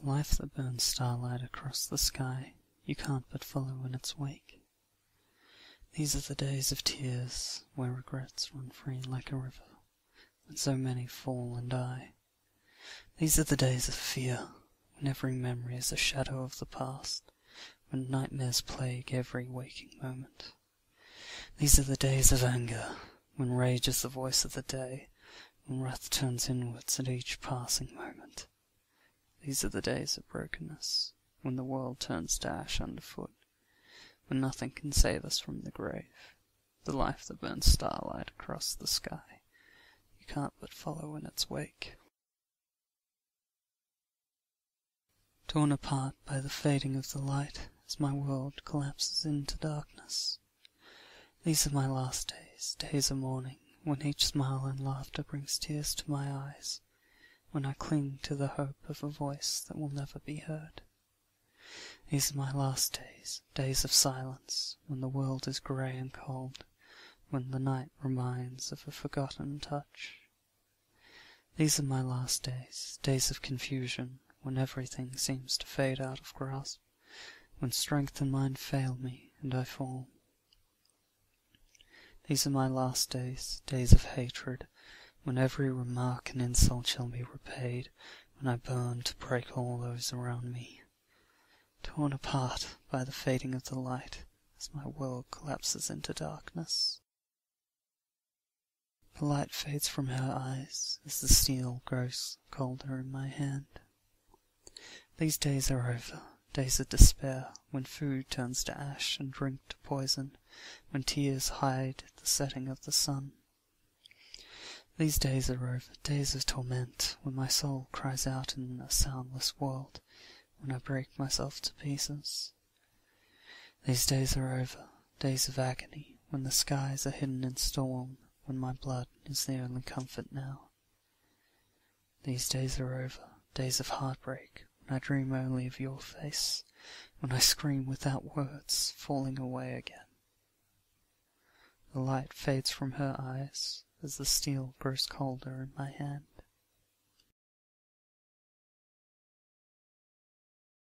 The life that burns starlight across the sky, you can't but follow in its wake. These are the days of tears, where regrets run free like a river, when so many fall and die. These are the days of fear, when every memory is a shadow of the past, when nightmares plague every waking moment. These are the days of anger, when rage is the voice of the day, when wrath turns inwards at each passing moment. These are the days of brokenness, when the world turns to ash underfoot, when nothing can save us from the grave. The life that burns starlight across the sky, you can't but follow in its wake. Torn apart by the fading of the light, as my world collapses into darkness. These are my last days, days of mourning, when each smile and laughter brings tears to my eyes, when I cling to the hope of a voice that will never be heard. These are my last days, days of silence, when the world is grey and cold, when the night reminds of a forgotten touch. These are my last days, days of confusion, when everything seems to fade out of grasp, when strength and mind fail me and I fall. These are my last days, days of hatred, when every remark and insult shall be repaid, when I burn to break all those around me. Torn apart by the fading of the light, as my world collapses into darkness. The light fades from her eyes, as the steel grows colder in my hand. These days are over, days of despair, when food turns to ash and drink to poison, when tears hide the setting of the sun. These days are over, days of torment, when my soul cries out in a soundless world, when I break myself to pieces. These days are over, days of agony, when the skies are hidden in storm, when my blood is the only comfort now. These days are over, days of heartbreak, when I dream only of your face, when I scream without words, falling away again. The light fades from her eyes, as the steel grows colder in my hand.